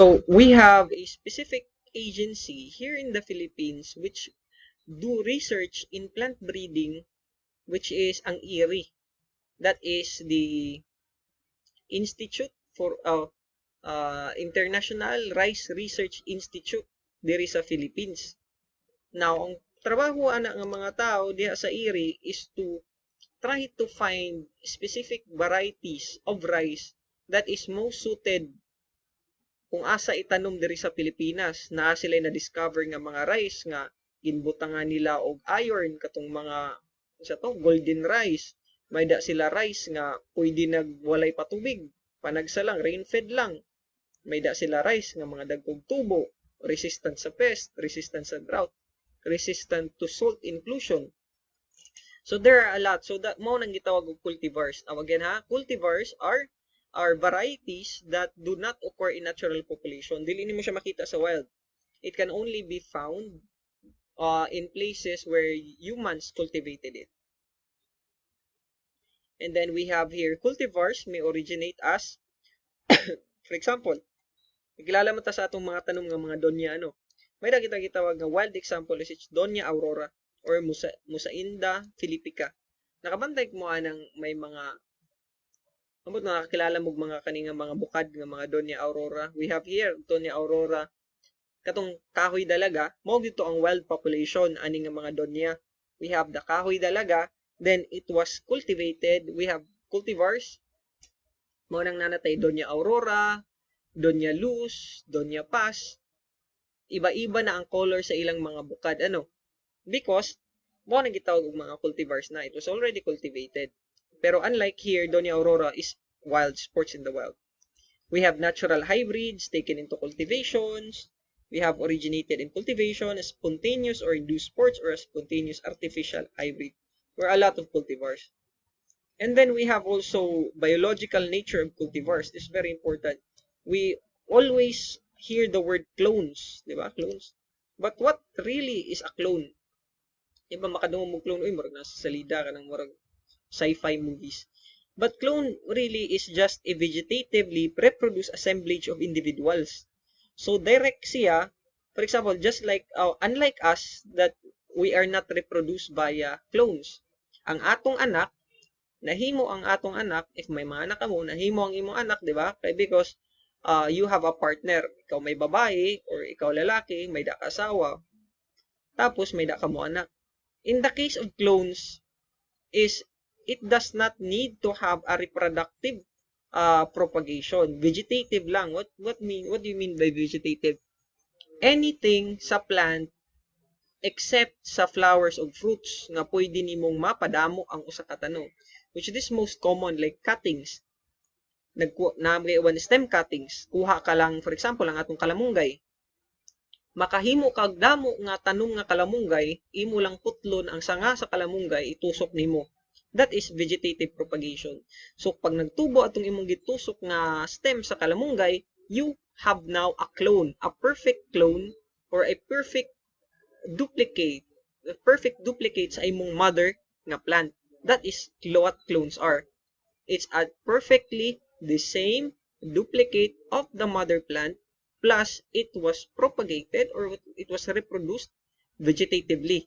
So we have a specific agency here in the Philippines which do research in plant breeding, which is ang IRRI. That is the Institute for International Rice Research Institute diri sa Philippines. Now, ang trabaho ana ng mga tao diha sa IRRI is to try to find specific varieties of rice that is most suited kung asa itanom diri sa Pilipinas. Naa sila na-discover nga mga rice nga ginbutangan nila og iron katong mga sa to golden rice. May da sila rice nga pwede nagwalay patubig, panagsa lang, rain-fed lang. May da sila rice nga mga dagkog tubo, resistant sa pest, resistant sa drought, resistant to salt inclusion. So there are a lot. So that mo nang gitawag og cultivars. Now again ha, cultivars are varieties that do not occur in natural population. Dili nimo siya makita sa wild. It can only be found in places where humans cultivated it. And then we have here cultivars may originate as for example, kilala mo ta sa atong mga tanom nga mga donya ano. May kita gitawag nga wild example is Donya aurora or Musainda philippica. Nakabantay mo anang may mga amot nakakilala mo mga kaninga mga bukad nga mga Donya aurora. We have here Donya aurora katong kahoy dalaga, mao dito ang wild population ani nga mga donya. We have the kahoy dalaga, then it was cultivated. We have cultivars. Mao nang nanatay Donya aurora, Donya luz, Donya paz. Iba-iba na ang color sa ilang mga bukad ano. Because mao nang gitawag og mga cultivars na it was already cultivated. Pero unlike here, Donya aurora is wild, sports in the wild. We have natural hybrids taken into cultivations. We have originated in cultivation, a spontaneous or induced sports, or a spontaneous artificial hybrid, or a lot of cultivars. And then we have also biological nature of cultivars. This is very important. We always hear the word clones, di ba? Clones. But what really is a clone? Diba makadungog mo clone, uy, murag nasa salida ka ng murag sci-fi movies. But clone really is just a vegetatively reproduced assemblage of individuals. So direct siya, for example, just like unlike us that we are not reproduced via clones. Ang atong anak, nahimo ang atong anak, if may mga anak ka mo, nahimo ang imong anak, di ba? Because you have a partner. Ikaw may babae or ikaw lalaki, may da asawa. Tapos may da ka mo anak. In the case of clones, is it does not need to have a reproductive propagation. Vegetative lang. What do you mean by vegetative? Anything sa plant except sa flowers of fruits nga pwede nimong mapadamo ang usa ka tanom. Which is most common like cuttings. Stem cuttings. Kuha ka lang for example ang atong kalamunggay. Makahimo kag damo nga tanom nga kalamunggay, imo lang putlon ang sanga sa kalamunggay itusok nimo. That is vegetative propagation. So, pag nagtubo atong imong gitusok nga stem sa kalamunggay, you have now a clone, a perfect clone, or a perfect duplicate. The perfect duplicate sa imong mother nga plant. That is what clones are. It's a perfectly the same duplicate of the mother plant, plus it was propagated or it was reproduced vegetatively.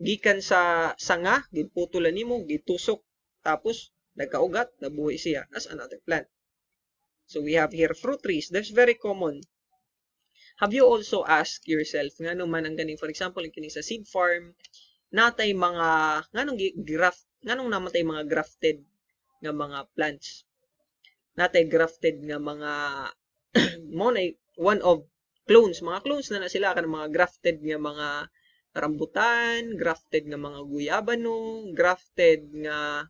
Gikan sa sanga, giputulan nimo, gitusok, tapos nagkaugat, nabuhi siya as another plant. So we have here fruit trees. That's very common. Have you also asked yourself, ngano man ang ganing, for example, kini sa seed farm, natay mga, nganong namatay mga grafted nga mga plants? Natay grafted nga mga, mo na one of clones. Mga clones na sila, kan mga grafted nga mga rambutan, grafted nga mga guyabano, grafted nga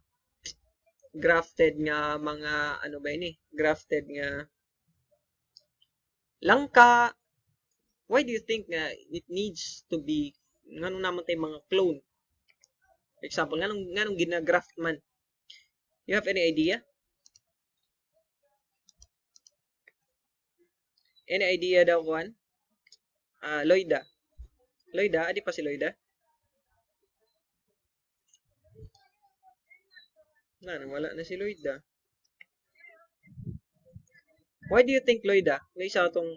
mga ano ba ini? Grafted nga langka. Why do you think nga it needs to be nganong namatay mga clone? For example, nganong ginagraft man? You have any idea? Any idea daw kuan? Loida. Loida, adi pa si Loida? Wala na si Loida. Why do you think, Lloyd, may sa atong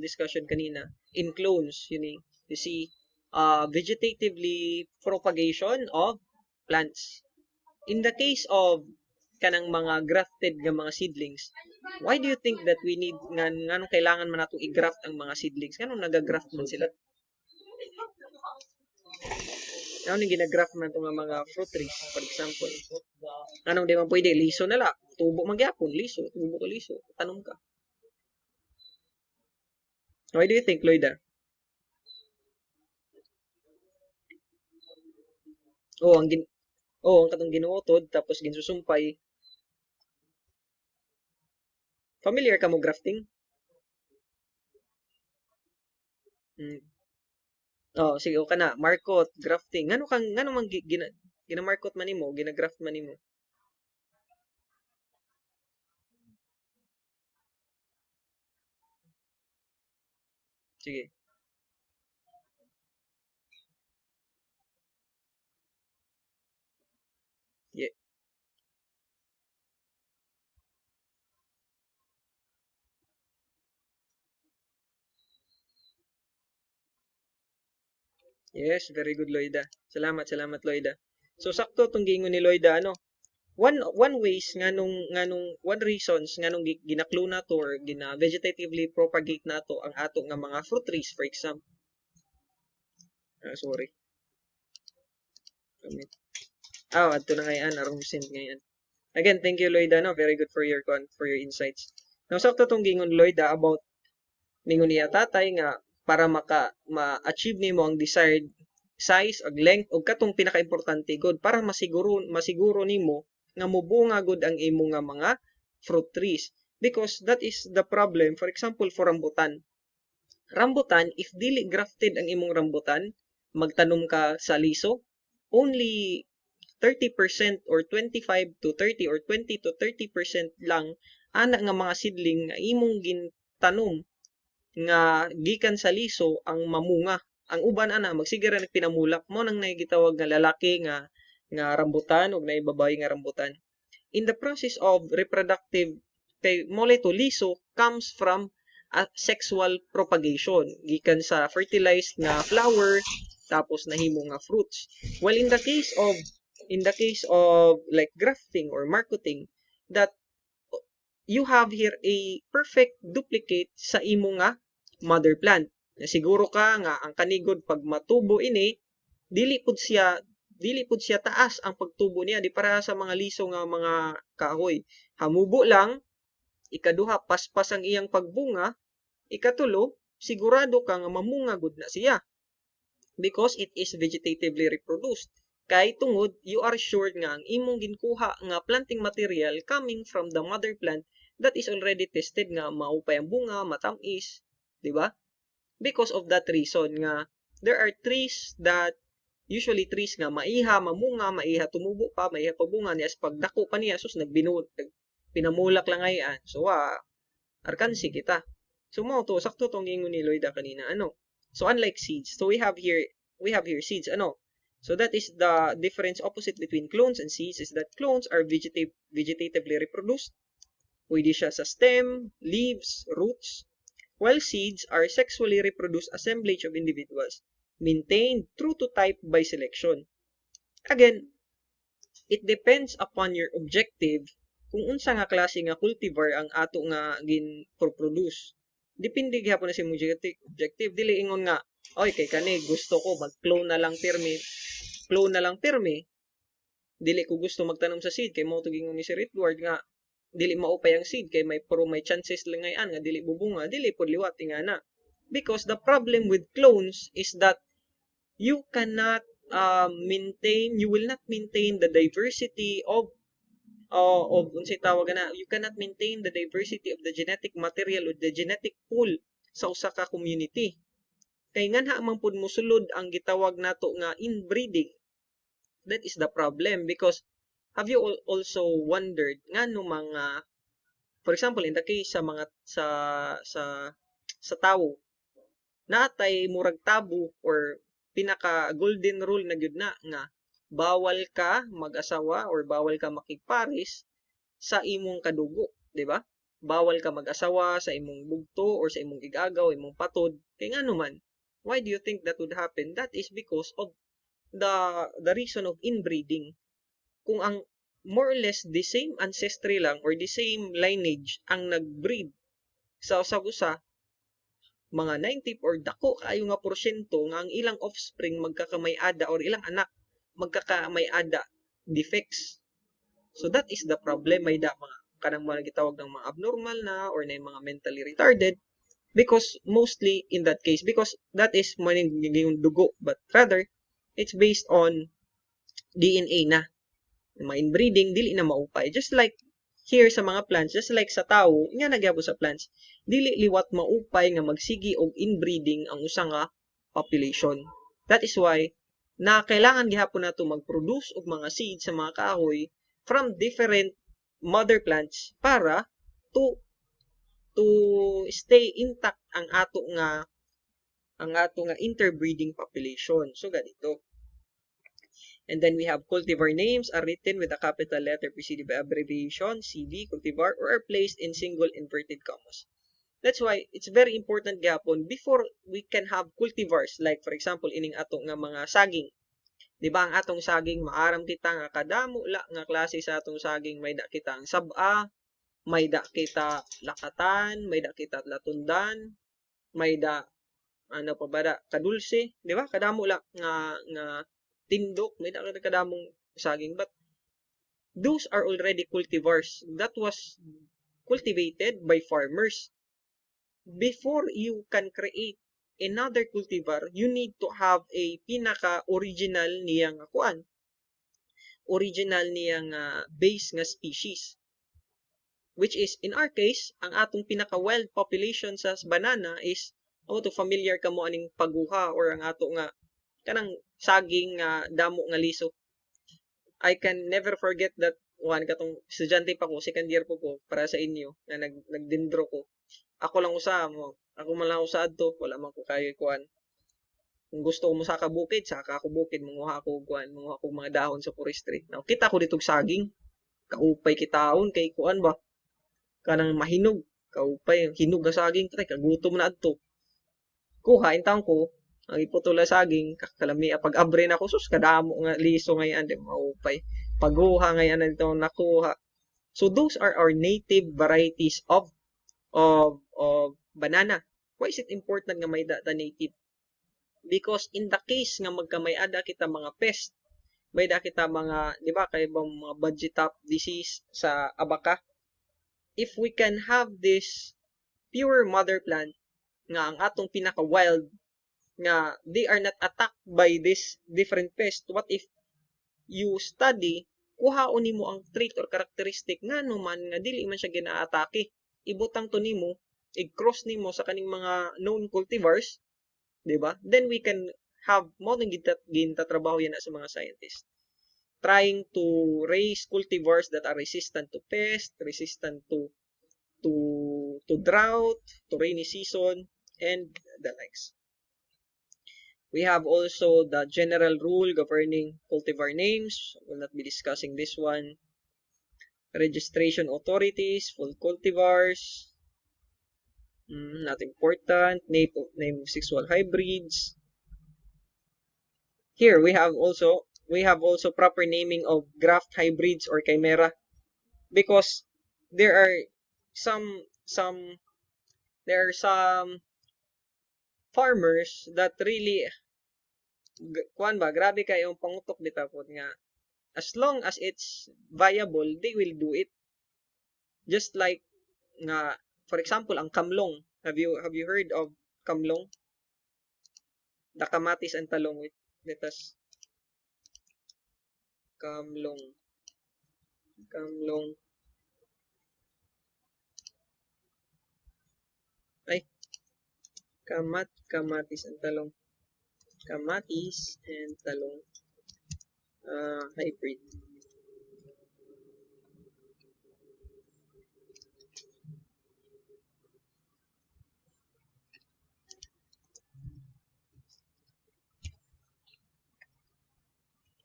discussion kanina, in clones, you see, vegetatively propagation of plants. In the case of kanang mga grafted nga mga seedlings, why do you think that we need nganong kailangan man natong i-graft ang mga seedlings? Nganong nagagraft man sila? Nganong ginagraft man itong mga fruit trees, for example? Nganong di man pwede, liso na la. Tubo magyapon, liso. Tubo ko liso. Tanong ka. Why do you think, Lloyd? Oh, ang katong ginuotod tapos ginsusumpay. Familiar ka mo grafting? Mm. Oh, sige, o ka na. Markot, grafting. Ngano man gina-markot man nimo, gina-graft man nimo? Sige. Ye- Yes, very good, Loida. Salamat, Loida. So sakto tong gingon ni Loida, ano? One ways nganong one reasons nganong ginaklo na to or gina vegetatively propagate na to ang ato nga mga fruit trees, for example. Sorry. Adto na ngayon, arong send ngayon. Again, thank you, Lloyd. Very good for your insights. Now, sakto tong gingon, Lloyd, about ningon niya tatay nga para ma-achieve nimo ang desired size ag length ug katong pinaka-importante gud para masiguro nimo nga mubunga gud ang imo nga mga fruit trees, because that is the problem. For example, for rambutan, if dili grafted ang imong rambutan, magtanom ka sa liso, only 30% or 25 to 30 or 20 to 30% lang ana nga mga seedling nga imong gintanom nga gikan sa liso ang mamunga. Ang uban ana magsige ra nagpinamulak mo nang gitawag nga lalaki nga rambutan ug naay babae nga rambutan. In the process of reproductive kay mole to liso comes from a sexual propagation gikan sa fertilized nga flower tapos nahimo nga fruits. Well, in the case of like grafting or marketing, that you have here a perfect duplicate sa imo nga mother plant. Siguro ka nga ang kanigod pag matubo ini, dili pud siya taas ang pagtubo niya di para sa mga liso nga mga kahoy. Hamubo lang, ikaduha paspas ang iyang pagbunga, ikatulo sigurado ka nga mamunga gud na siya because it is vegetatively reproduced. Kay tungod, you are sure nga ang imong ginkuha nga planting material coming from the mother plant that is already tested nga maupay ang bunga, matamis, di ba? Because of that reason nga there are usually trees nga maiha mamunga, maiha tumubo pa, maiha pabunga niya pag dako pa niya sus pinamulak lang ayan. So arkansi kita. So mo to sakto tong gingon ni Lloyd kanina, ano? So unlike seeds, so we have here seeds, ano? So that is the difference opposite between clones and seeds is that clones are vegetatively reproduced. Pwede siya sa stem, leaves, roots, while seeds are sexually reproduced assemblage of individuals maintained true to type by selection. Again, it depends upon your objective kung unsa nga klase nga cultivar ang ato nga gin-produce. Depende gyapon na sa objective. Dili ingon nga, oy kay kani gusto ko mag-clone na lang pirmi. Dili ko gusto magtanom sa seed kay mao to gingon ni Sir Edward nga dili maupay ang seed kay may chances lang ngayon nga dili bubunga, dili pod liwat ingana. Because the problem with clones is that you cannot you will not maintain the diversity of unsay tawag na, you cannot maintain the diversity of the genetic material or the genetic pool sa usa ka community. Kay nganha man pud mosulod ang gitawag nato nga inbreeding. That is the problem because have you also wondered ngano mga, for example, in the case sa mga sa sa tawo, natay murag tabu or pinaka golden rule na gyud na nga bawal ka mag-asawa or bawal ka makigpares sa imong kadugo, di ba? bawal ka mag-asawa sa imong bugto or sa imong igagaw, imong patod. Kay nga naman, why do you think that would happen? That is because of the reason of inbreeding. Kung ang more or less the same ancestry lang or the same lineage ang nag-breed sa usag-usa, mga 90 or dako kayo nga porsyento nga ang ilang offspring magkakamay-ada or ilang anak magkakamay-ada defects. So that is the problem. May mga kanang mga gitawag ng mga abnormal na or na mga mentally retarded because mostly in that case because that is maning dugo but rather it's based on DNA na. Mga inbreeding dili na maupay. Just like here sa mga plants, just like sa tao, nga nagyabo sa plants, dili liwat maupay nga magsigi og inbreeding ang usa nga population. That is why na kailangan gihapon nato mag-produce og mga seeds sa mga kahoy from different mother plants para to stay intact ang ato nga interbreeding population. So ganito. And then we have cultivar names are written with a capital letter preceded by abbreviation, CV, cultivar, or are placed in single inverted commas. That's why it's very important gapon before we can have cultivars like for example ining ato nga mga saging. Di ba ang atong saging maaram kita nga kadamo la nga klase sa atong saging may da kita ang saba, may da kita lakatan, may da kita latundan, may da ano pa ba da kadulse, di ba? Kadamo la nga tindok, may da kadamong saging but those are already cultivars that was cultivated by farmers. Before you can create another cultivar, you need to have a pinaka-original niya nga kuan. Original niya nga base nga species. Which is, in our case, ang atong pinaka-wild population sa banana is, to familiar ka mo aning paguha or ang ato nga kanang saging nga damo nga liso. I can never forget that one katong estudyante pa ko, second year po ko para sa inyo na nagdindro ko. Ako lang usa mo. Ako man lang usa adto, wala man ko kayo kuan. Kung gusto ko mo saka bukid, saka ako bukid, manguha ako kuan, manguha ako mga dahon sa forestry. Now, kita ko ditong saging. Kaupay kitaon kay kuan ba? Kanang mahinog. Kaupay hinog nga saging, tay kagutom na adto. Kuha intang ko, ang iputula saging, kakalami pag abre na ko sus kadamo nga liso ngayon di maupay. Paguha ngayon dito nakuha. So those are our native varieties of banana. Why is it important nga may data native? Because in the case nga magkamay-ada kita mga pest, may da kita mga, di ba, kay bang mga budget top disease sa abaka. If we can have this pure mother plant nga ang atong pinaka-wild nga they are not attacked by this different pest, what if you study kuhaon nimo ang trait or characteristic nga naman nga dili man siya gina-atake, ibutang to nimo, i-cross nimo sa kaning mga known cultivars, di ba? Then we can have mo nang gintatrabaho yan sa mga scientists. Trying to raise cultivars that are resistant to pests, resistant to drought, to rainy season, and the likes. We have also the general rule governing cultivar names. We'll not be discussing this one. Registration authorities, full cultivars. Not important. Name of sexual hybrids. Here we have also proper naming of graft hybrids or chimera because there are some farmers that really kuan ba grabe kayong pangutok dita pod nga as long as it's viable they will do it, just like nga for example ang kamlong. Have you heard of kamlong? The kamatis and talong. Let us kamlong ay kamatis and talong. Kamatis and talong hybrid.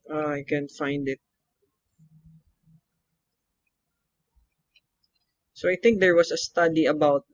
I can't find it. So I think there was a study about